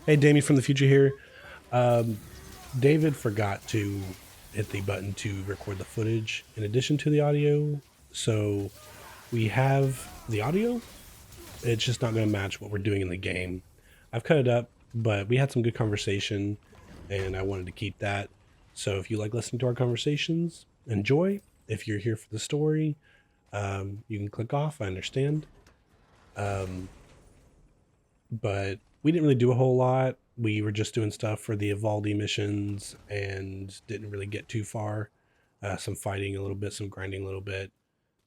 Hey, Damien from the future here. Um, David forgot to hit the button to record the footage in addition to the audio. So we have the audio. It's just not going to match what we're doing in the game. I've cut it up, but we had some good conversation and I wanted to keep that. So if you like listening to our conversations, enjoy. If you're here for the story, you can click off. I understand. Um, but we didn't really do a whole lot. We were just doing stuff for the Evaldi missions and didn't really get too far. Some fighting a little bit, some grinding a little bit.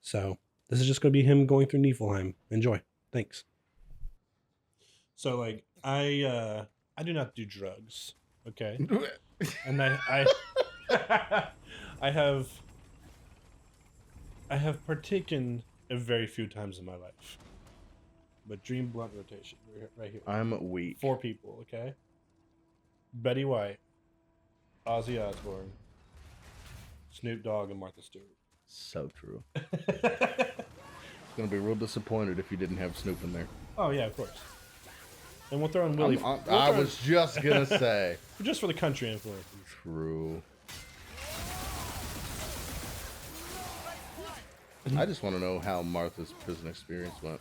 So this is just going to be him going through Niflheim. Enjoy. Thanks. So I do not do drugs, okay? And I have partaken a very few times in my life. But dream blunt rotation right here. I'm weak. 4 people, okay? Betty White, Ozzy Osbourne, Snoop Dogg, and Martha Stewart. So true. Gonna be real disappointed if you didn't have Snoop in there. Oh yeah, of course. And we'll throw in Willie. I was just gonna say. Just for the country influence. True. I just want to know how Martha's prison experience went.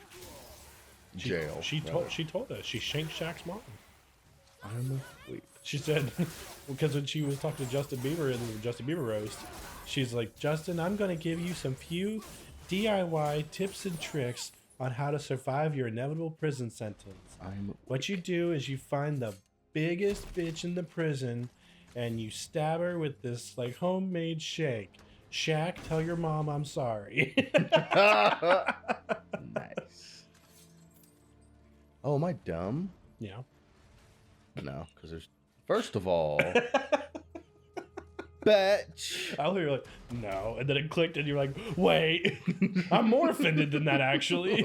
Jail. She told us she shanked Shaq's mom. I'm weak. She said because when she was talking to Justin Bieber in the Justin Bieber roast, she's like, Justin, I'm gonna give you some few DIY tips and tricks on how to survive your inevitable prison sentence. What you do is you find the biggest bitch in the prison and you stab her with this like homemade shake. Shaq, tell your mom I'm sorry. Nice. Oh, am I dumb? Yeah. No, because there's first of all, bitch. I'll hear like, no, and then it clicked and you're like, wait, I'm more offended than that actually.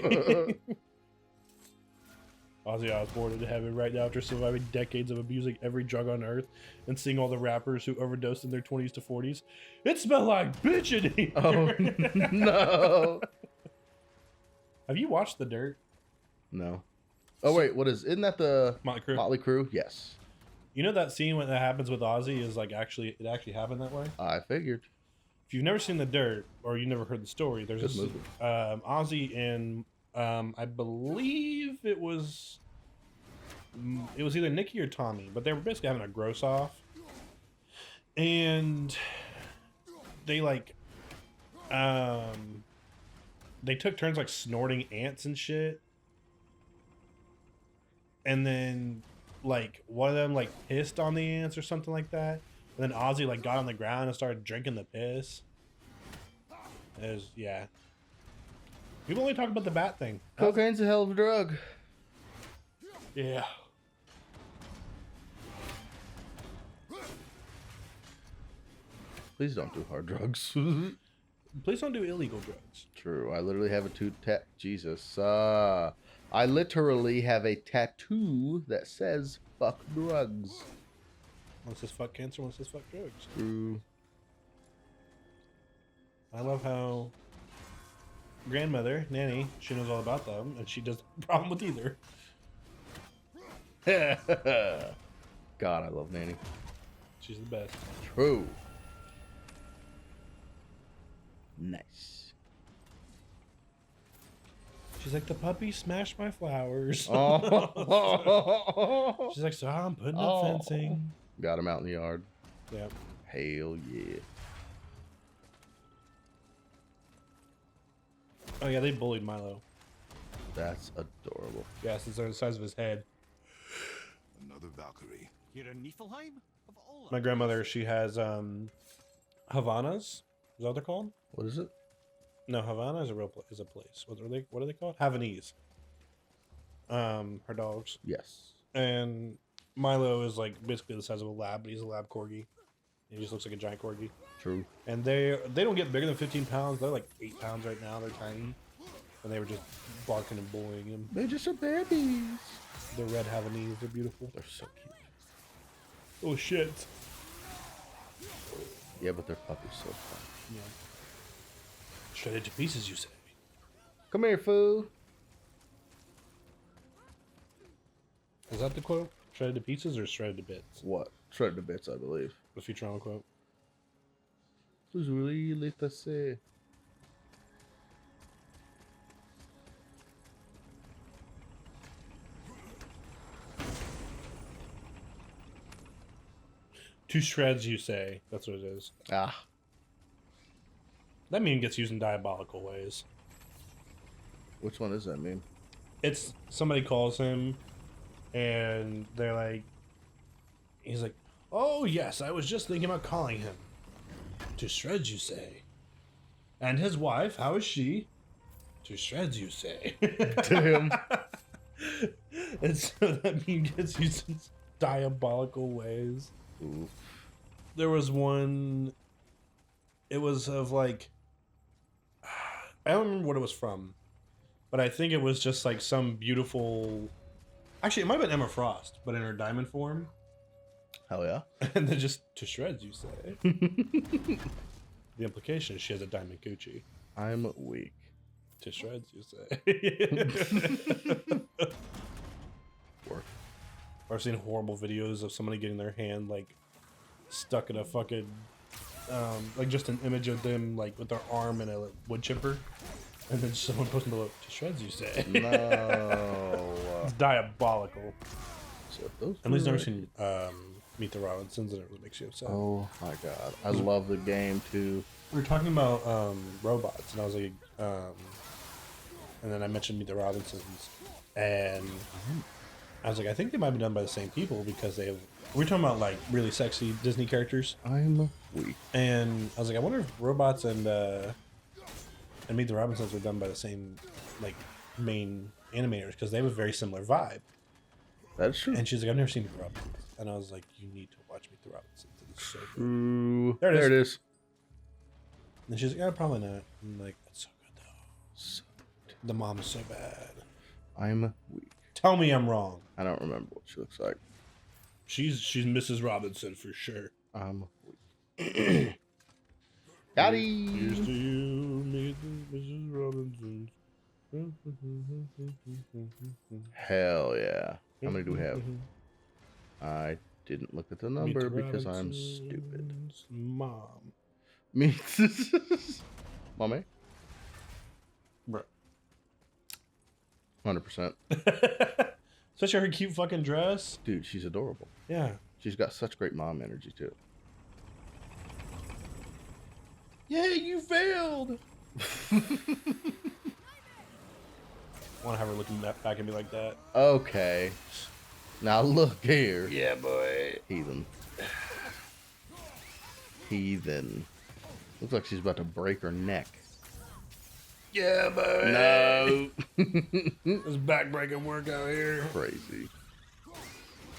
Ozzy Osbourne in heaven right now after surviving decades of abusing every drug on earth and seeing all the rappers who overdosed in their 20s to 40s. It smelled like bitch in here. Oh, no. Have you watched The Dirt? No. Oh, wait, isn't that the Motley Crue? Motley Crue? Yes. You know that scene when that happens with Ozzy is like it actually happened that way? I figured. If you've never seen The Dirt or you never heard the story, there's Good this movie. Ozzy and I believe it was either Nikki or Tommy, but they were basically having a gross off, and they they took turns like snorting ants and shit, and then like one of them like pissed on the ants or something like that, and then Ozzy like got on the ground and started drinking the piss. It was, yeah. People only talk about the bat thing. Cocaine's a hell of a drug. Yeah. Please don't do hard drugs. Please don't do illegal drugs. True. I literally have Jesus. I literally have a tattoo that says fuck drugs. One says fuck cancer, one says fuck drugs. True. I love how grandmother, Nanny, she knows all about them, and she doesn't have a problem with either. God, I love Nanny. She's the best. True. Nice. She's like, the puppy smashed my flowers. Oh. She's like, so I'm putting up fencing. Got him out in the yard. Yeah. Hell yeah. Oh yeah, they bullied Milo. That's adorable. Yeah, since they're the size of his head. Another Valkyrie. Here in Niflheim? Of all My grandmother, she has Havanas. Is that what they're called? What is it? No, Havana is a place. What are they called? Havanese. Her dogs. Yes. And Milo is like basically the size of a lab, but he's a lab corgi. He just looks like a giant corgi. True. And they don't get bigger than 15 pounds. They're like 8 pounds right now. They're tiny. And they were just barking and bullying him. They just are babies. They're red Havanese. They're beautiful. They're so cute. Oh shit. Yeah, but their puppy's so fun. Yeah. Shredded to pieces, you say? Come here, fool. Is that the quote? Shredded to pieces or shredded to bits? What? Shredded to bits, I believe. The Futurama quote. Who's really to say? To shreds, you say. That's what it is. Ah, That meme gets used in diabolical ways. which one does that mean? It's somebody calls him, and they're like, he's like, "Oh yes, I was just thinking about calling him." To shreds, you say. And his wife, how is she? To shreds, you say. Damn. And so that meme gets used in diabolical ways. Ooh. There was one. It was of like, I don't remember what it was from, but I think it was just like some beautiful. Actually, it might have been Emma Frost, but in her diamond form. Hell yeah. And then just to shreds, you say. The implication is she has a diamond Gucci. I'm weak. To shreds, you say. Work. Or I've seen horrible videos of somebody getting their hand like stuck in a fucking like just an image of them like with their arm in a wood chipper, and then someone posting below to shreds, you say. No. It's diabolical. So those At least were- never seen Meet the Robinsons, and it really makes you upset. Oh my god. I love the game too. We were talking about robots, and I was like, and then I mentioned Meet the Robinsons, and I was like, I think they might be done by the same people because they have. We're talking about like really sexy Disney characters, I'm weak. and I was like, I wonder if robots and Meet the Robinsons were done by the same like main animators because they have a very similar vibe. That's true. And she's like, I've never seen Meet the Robinsons, and I was like, you need to watch Meet the Robinsons. It's so good. Ooh, There it is. is. And she's like, yeah, probably not. I'm like, it's so good though. So, The mom is so bad. I'm weak. Tell me I'm wrong. I don't remember what she looks like. She's Mrs. Robinson for sure. I'm weak. Got Here's to him. you, Mrs. Robinson. Hell yeah. How many do we have? I didn't look at the number because I'm stupid. Mom. Me. Mommy? Bro. 100%. Especially her cute fucking dress. Dude, she's adorable. Yeah. She's got such great mom energy too. Yeah, you failed. Want to have her looking back at me like that? Okay. Now look here. Yeah, boy. Heathen. Heathen. Looks like she's about to break her neck. Yeah, boy. No. This back-breaking work out here. Crazy.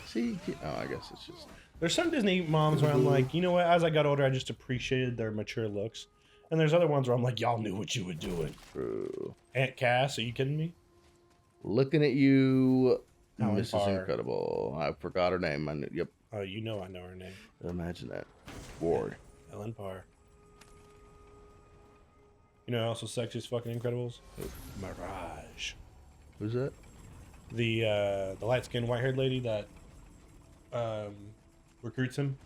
See? Oh, I guess it's just... There's some Disney moms where I'm like, you know what? As I got older, I just appreciated their mature looks. And there's other ones where I'm like, y'all knew what you were doing. True. Aunt Cass, are you kidding me? Looking at you, Alan Mrs. Parr. Incredible. I forgot her name. Yep. Oh, you know I know her name. Imagine that. Ward. Ellen Parr. You know who else was sexy as fucking Incredibles? Mirage. Who's that? The light-skinned, white-haired lady that recruits him.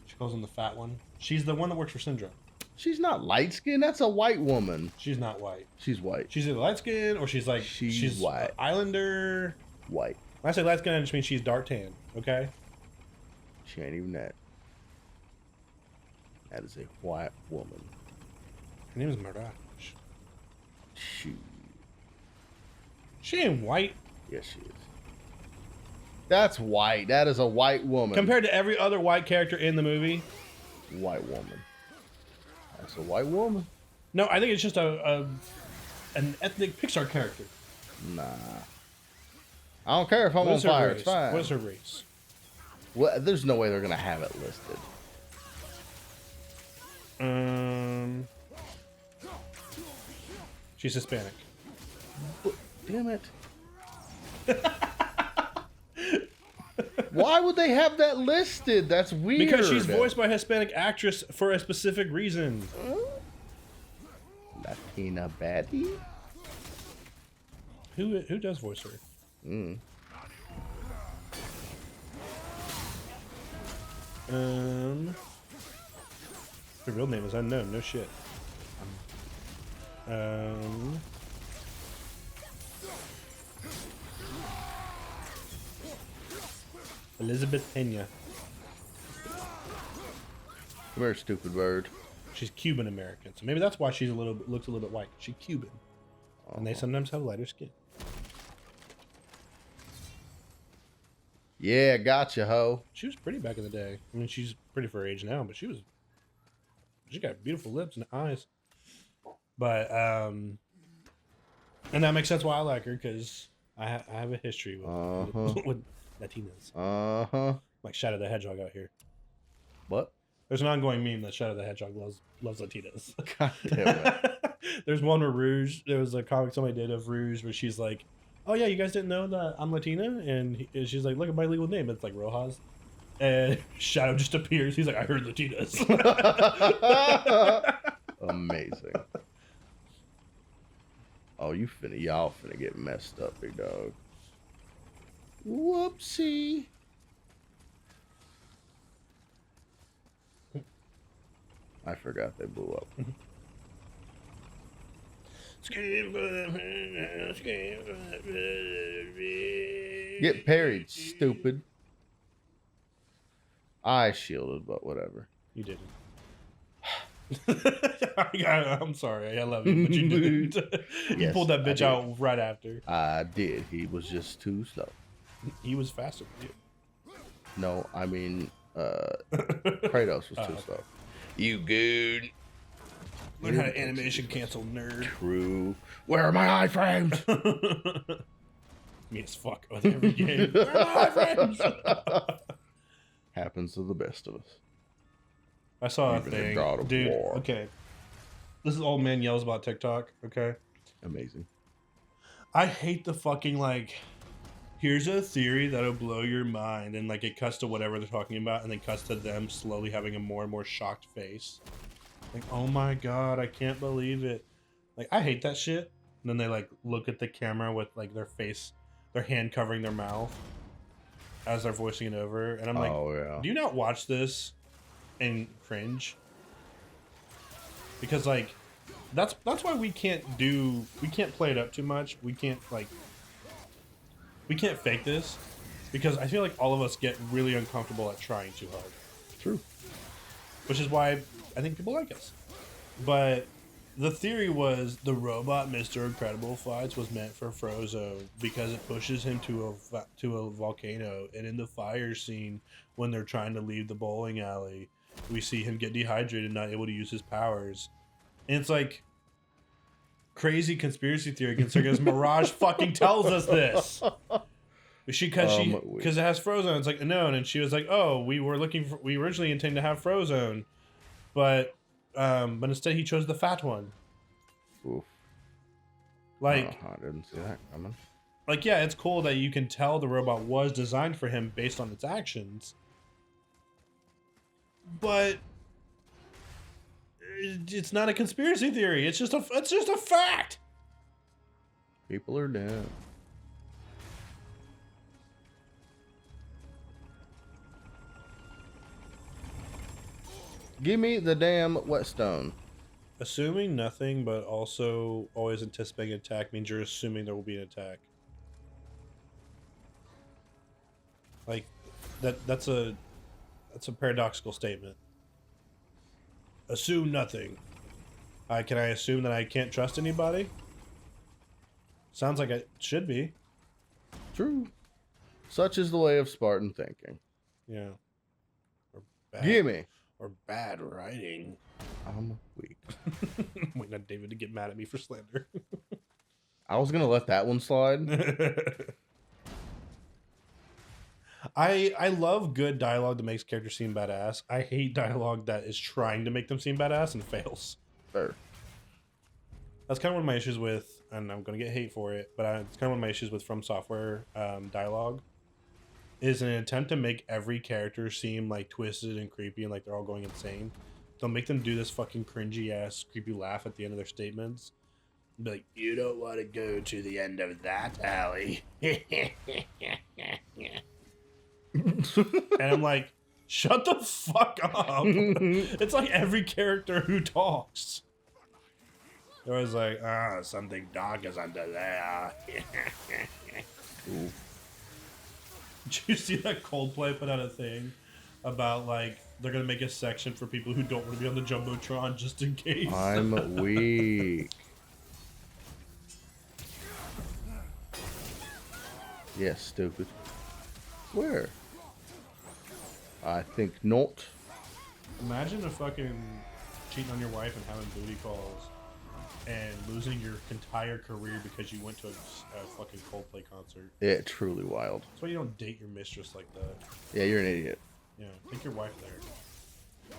She calls him the fat one. She's the one that works for Syndrome. She's not light skinned. That's a white woman. She's not white. She's white. She's either light-skinned or she's like... She's white. Islander... White. When I say light-skinned, I just mean she's dark tan, okay? She ain't even that. That is a white woman. Her name is Mirage. Shoot. She ain't white. Yes, she is. That's white. That is a white woman. Compared to every other white character in the movie. White woman. That's a white woman. No, I think it's just an ethnic Pixar character. Nah. I don't care if I'm What on is her fire. race? It's fine. What is her race? Well, there's no way they're gonna have it listed. She's Hispanic. Damn it. Why would they have that listed? That's weird. Because she's voiced by a Hispanic actress for a specific reason. Latina baddie? Who does voice her? Her real name is unknown. No shit. Elizabeth Pena. Come here, stupid bird. She's Cuban American, so maybe that's why she's looks a little bit white. She's Cuban, and they sometimes have lighter skin. Yeah, gotcha, ho. She was pretty back in the day. I mean, she's pretty for her age now, but she got beautiful lips and eyes. But and that makes sense why I like her, because I have a history with Latinas. Like Shadow the Hedgehog out here. What? There's an ongoing meme that Shadow the Hedgehog loves Latinas. God damn it. There's one where Rouge, there was a comic somebody did of Rouge where she's like, oh yeah, you guys didn't know that I'm Latina? And she's like, look at my legal name. It's like Rojas. And Shadow just appears. He's like, I heard Latinas. Amazing. Oh, y'all finna get messed up, big dog. Whoopsie. I forgot they blew up. Get parried, stupid. I shielded, but whatever. You didn't. I'm sorry. I love you, but you didn't. You Yes, pulled that bitch I out right after. I did. He was just too slow. He was faster than you. No, I mean, Kratos was too slow. You good? Learn how to animation cancel, nerd. True. Where are my iframes? Me as fuck with every game. Where are my iframes? Happens to the best of us. I saw Even a in thing. God of Dude, War. okay. This is old man yells about TikTok, okay? Amazing. I hate the fucking, like, here's a theory that'll blow your mind, and, like, it cuts to whatever they're talking about, and then cuts to them slowly having a more and more shocked face. Like, oh my god, I can't believe it. Like, I hate that shit. And then they, like, look at the camera with, like, their face, their hand covering their mouth as they're voicing it over. And I'm like, Oh, yeah. do you not watch this and cringe? Because, like, that's why we can't play it up too much. We can't fake this, because I feel like all of us get really uncomfortable at trying too hard. True. Which is why I think people like us. But the theory was the robot Mr. Incredible fights was meant for Frozone because it pushes him to a volcano, and in the fire scene when they're trying to leave the bowling alley, we see him get dehydrated, not able to use his powers. And it's like crazy conspiracy theory because Mirage fucking tells us this. Because it has Frozone. It's like no, and she was like, "Oh, we originally intended to have Frozone, but instead he chose the fat one." Oof. Like, I didn't see that coming. Like, yeah, it's cool that you can tell the robot was designed for him based on its actions, but it's not a conspiracy theory. It's just a fact. People are dead. Give me the damn whetstone. Assuming nothing, but also always anticipating an attack means you're assuming there will be an attack. Like, that's a paradoxical statement. Assume nothing. Can I assume that I can't trust anybody? Sounds like it should be. True. Such is the way of Spartan thinking. Yeah. Or bad, Gimme. Or bad writing. I'm weak. I'm waiting on David to get mad at me for slander. I was gonna let that one slide. I love good dialogue that makes characters seem badass. I hate dialogue that is trying to make them seem badass and fails. Fair. That's kind of one of my issues with, and I'm going to get hate for it, but it's kind of one of my issues with From Software dialogue, is an attempt to make every character seem like twisted and creepy and like they're all going insane. They'll make them do this fucking cringy ass creepy laugh at the end of their statements. Be like, you don't want to go to the end of that alley. And I'm like, Shut the fuck up. It's like every character who talks. They're always like, something dark is under there. Did you see that Coldplay put out a thing about like they're gonna make a section for people who don't want to be on the Jumbotron just in case? I'm weak. Yes, stupid. Where? I think not. Imagine a fucking cheating on your wife and having booty calls and losing your entire career because you went to a fucking Coldplay concert. Yeah, truly wild. That's why you don't date your mistress like that. Yeah, you're an idiot. Yeah, take your wife there.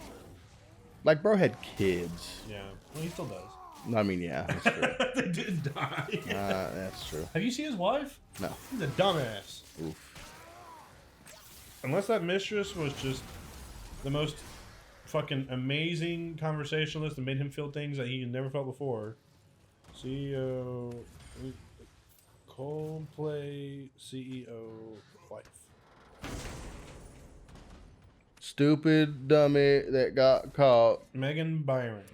Like, bro had kids. Yeah, well, he still does. I mean, yeah, that's true. They did die. That's true. Have you seen his wife? No. He's a dumbass. Oof. Unless that mistress was just the most fucking amazing conversationalist and made him feel things that he never felt before. CEO, Coldplay CEO wife. Stupid dummy that got caught. Megan Byron.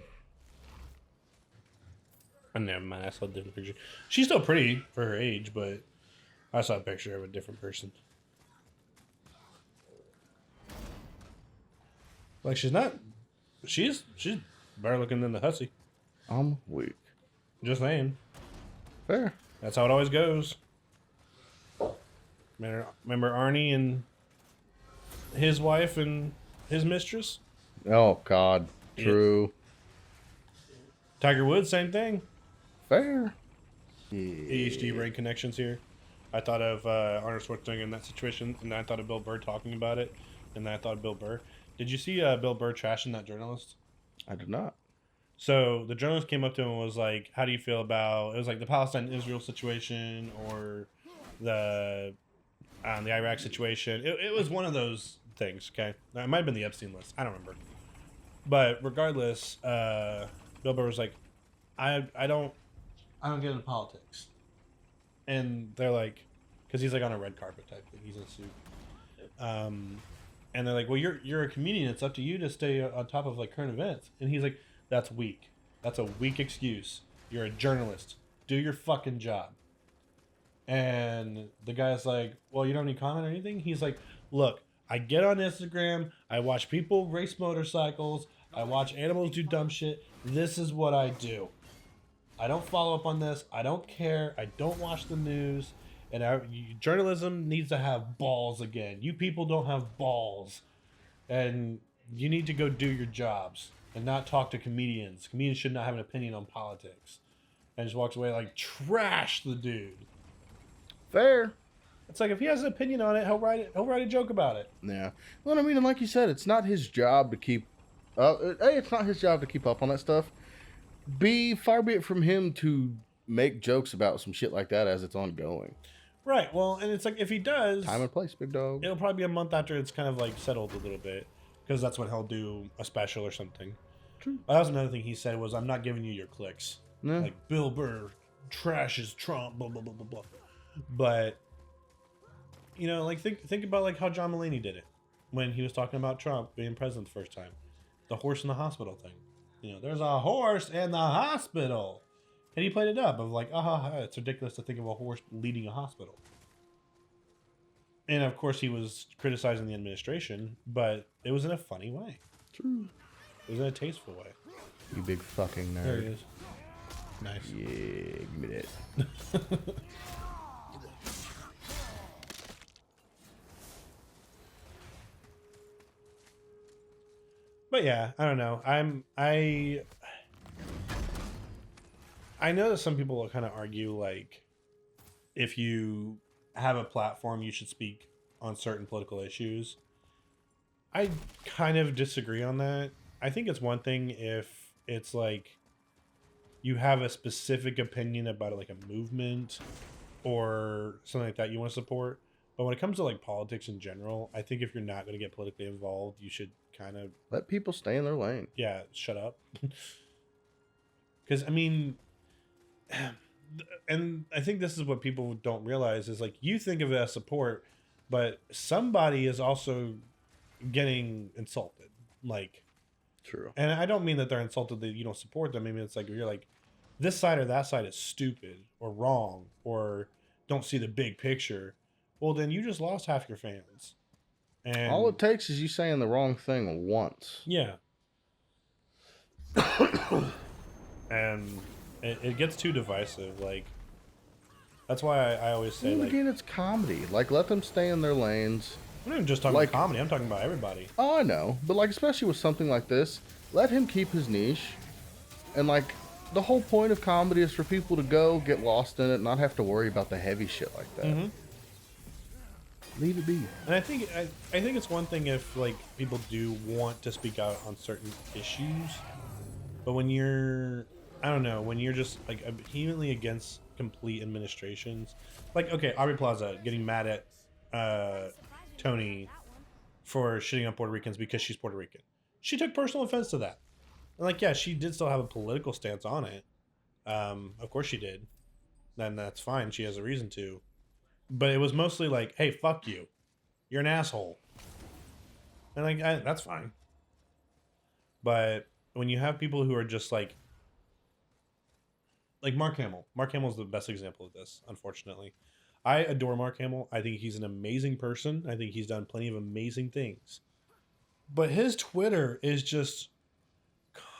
Oh, never mind, I saw a different picture. She's still pretty for her age, but I saw a picture of a different person. Like, she's not... She's better looking than the hussy. I'm weak. Just saying. Fair. That's how it always goes. Remember Arnie and his wife and his mistress? Oh, God. True. Tiger Woods, same thing. Fair. AHD brain connections here. I thought of Arnold Schwarzenegger in that situation, and then I thought of Bill Burr talking about it, and then I thought of Bill Burr. Did you see Bill Burr trashing that journalist? I did not. So the journalist came up to him and was like, how do you feel about, it was like the Palestine-Israel situation or the Iraq situation. It was one of those things, okay? It might have been the Epstein list. I don't remember. But regardless, Bill Burr was like, I don't get into politics. And they're like, because he's like on a red carpet type thing. He's in a suit. And they're like, well, you're a comedian. It's up to you to stay on top of like current events. And he's like, that's weak. That's a weak excuse. You're a journalist. Do your fucking job. And the guy's like, well, you don't need comment or anything? He's like, look, I get on Instagram. I watch people race motorcycles. I watch animals do dumb shit. This is what I do. I don't follow up on this. I don't care. I don't watch the news. And journalism needs to have balls again. You people don't have balls. And you need to go do your jobs and not talk to comedians. Comedians should not have an opinion on politics. And just walks away like, trash the dude. Fair. It's like, if he has an opinion on it, he'll write a joke about it. Yeah. Well, I mean, and like you said, it's not his job to keep it's not his job to keep up on that stuff. Far be it from him to make jokes about some shit like that as it's ongoing. Right. Well, and it's like, if he does, Time and place, big dog. it'll probably be a month after it's kind of like settled a little bit, because that's when he'll do a special or something. True. That was another thing he said was, I'm not giving you your clicks. Yeah. Like, Bill Burr trashes Trump, blah, blah, blah, blah, blah. But, you know, like, think about like how John Mulaney did it when he was talking about Trump being president the first time. The horse in the hospital thing. You know, there's a horse in the hospital. And he played it up of like, it's ridiculous to think of a horse leading a hospital. And of course he was criticizing the administration, but it was in a funny way. True. It was in a tasteful way. You big fucking nerd. There he is. Nice. Yeah, give me that. But yeah, I don't know. I know that some people will kind of argue like, if you have a platform, you should speak on certain political issues. I kind of disagree on that. I think it's one thing if it's like you have a specific opinion about like a movement or something like that you want to support. But when it comes to like politics in general, I think if you're not going to get politically involved, you should kind of Let people stay in their lane. yeah, shut up. Because I mean, and I think this is what people don't realize is like, you think of it as support, but somebody is also getting insulted. Like, True. and I don't mean that they're insulted that you don't support them. I mean, it's like, you're like, this side or that side is stupid or wrong or don't see the big picture. Well, then you just lost half your fans. And All it takes is you saying the wrong thing once. yeah. And it gets too divisive. Like, that's why I always say, And like, again, it's comedy. Like, let them stay in their lanes. I'm not even just talking like- about comedy. I'm talking about everybody. Oh, I know. But, like, especially with something like this, let him keep his niche. And, like, the whole point of comedy is for people to go, get lost in it, not have to worry about the heavy shit like that. Mm-hmm. Leave it be. And I think it's one thing if, like, people do want to speak out on certain issues, but when you're, I don't know, when you're just like vehemently against complete administrations, like, okay, Aubrey Plaza getting mad at Tony for shitting on Puerto Ricans because she's Puerto Rican. She took personal offense to that. And, like, yeah, she did still have a political stance on it. Of course she did. Then that's fine. She has a reason to. But it was mostly like, hey, fuck you. You're an asshole. And, like, that's fine. But when you have people who are just like Mark Hamill. Mark Hamill's the best example of this, unfortunately. I adore Mark Hamill. I think he's an amazing person. I think he's done plenty of amazing things. But his Twitter is just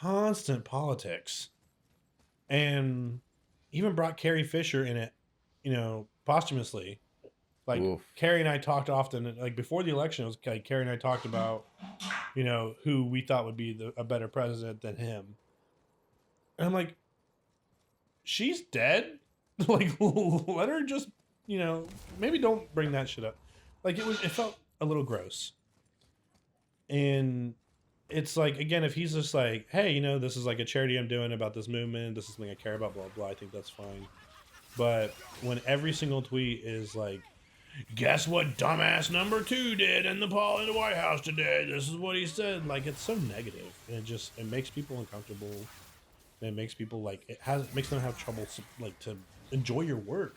constant politics. And even brought Carrie Fisher in it, you know, posthumously. Like, Oof. Carrie and I talked often, like, before the election, it was like Carrie and I talked about, you know, who we thought would be a better president than him. And I'm like, she's dead? Like, let her just, you know, maybe don't bring that shit up. Like, it felt a little gross. And it's like, again, if he's just like, hey, you know, this is like a charity I'm doing about this movement, this is something I care about, blah, blah, I think that's fine. But when every single tweet is like, guess what dumbass number 2 did in the White House today, this is what he said, like, it's so negative, and it makes people uncomfortable, and it makes people, like, it makes them have trouble, like, to enjoy your work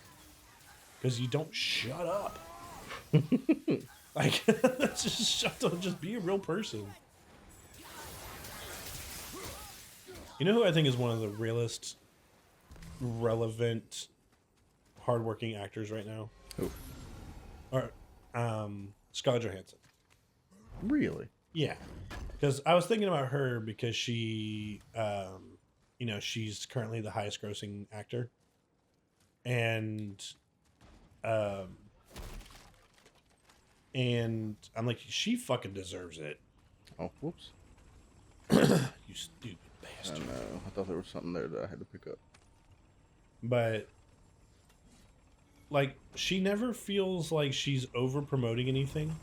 because you don't shut up. Like, just shut up, just be a real person. You know who I think is one of the realest, relevant, hardworking actors right now? Who? Or Scarlett Johansson. Really? Yeah, because I was thinking about her because she, you know, she's currently the highest grossing actor, and I'm like, she fucking deserves it. Oh, whoops. You stupid I bastard. know. I thought there was something there that I had to pick up. But, like, she never feels like she's over promoting anything.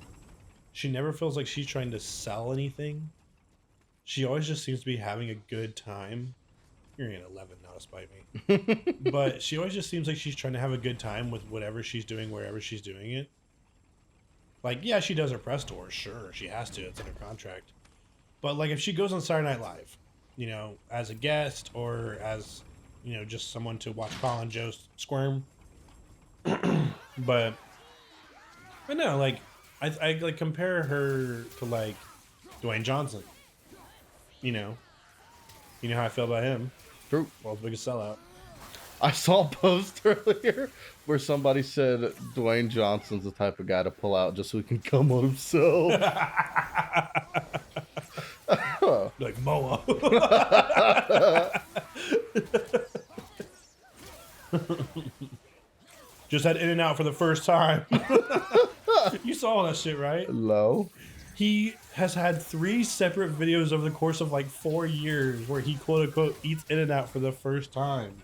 She never feels like she's trying to sell anything. She always just seems to be having a good time. You're gonna get 11 now to spite me. But she always just seems like she's trying to have a good time with whatever she's doing, wherever she's doing it. Like, yeah, she does her press tours. Sure, she has to. It's in her contract. But, like, if she goes on Saturday Night Live, you know, as a guest or as, you know, just someone to watch Colin Joe squirm. but no, like, I like compare her to, like, Dwayne Johnson. You know how I feel about him. True. World's biggest sellout. I saw a post earlier where somebody said Dwayne Johnson's the type of guy to pull out just so he can come on himself. Like Moa. Just had In-N-Out for the first time. You saw all that shit, right? Low. He has had 3 separate videos over the course of like 4 years where he quote unquote eats In-N-Out for the first time.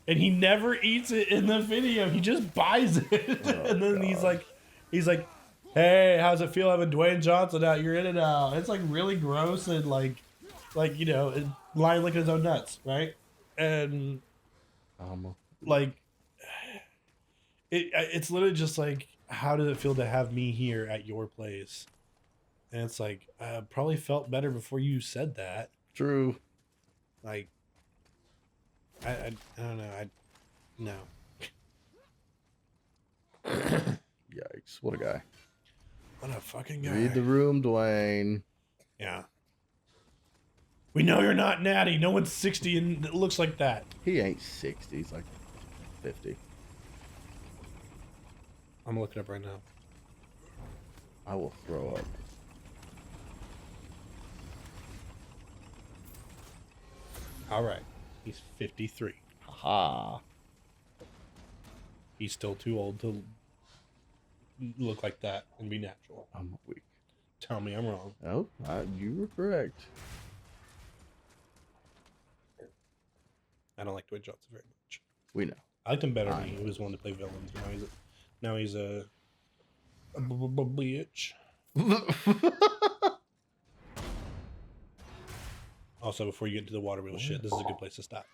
And he never eats it in the video. He just buys it. Oh, and then God. he's like, hey, how's it feel having Dwayne Johnson out? You're In-N-Out. It's like really gross and like, you know, lying licking his own nuts, right? And like, it's literally just like, how does it feel to have me here at your place? And it's like, I probably felt better before you said that. True. Like, I don't know. No. Yikes. What a guy. What a fucking guy. Read the room, Dwayne. Yeah. We know you're not natty. No one's 60 and it looks like that. He ain't 60. He's like 50. I'm gonna look it up right now. I will throw up. All right. He's 53. Ha. He's still too old to look like that and be natural. I'm weak. Tell me I'm wrong. Oh, you were correct. I don't like Dwayne Johnson very much. We know. I liked him better when he was one to play villains. Now he's a bitch. Also, before you get into the water wheel shit, this is a good place to stop.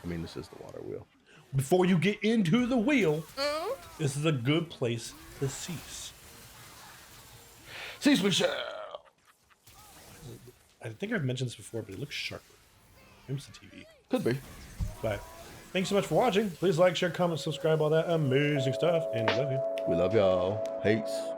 I mean, this is the water wheel. Before you get into the wheel, this is a good place to cease. Cease we shall. I think I've mentioned this before, but it looks sharper. Maybe it's the TV. Could be. But thanks so much for watching. Please like, share, comment, subscribe, all that amazing stuff. And we love you. We love y'all. Peace.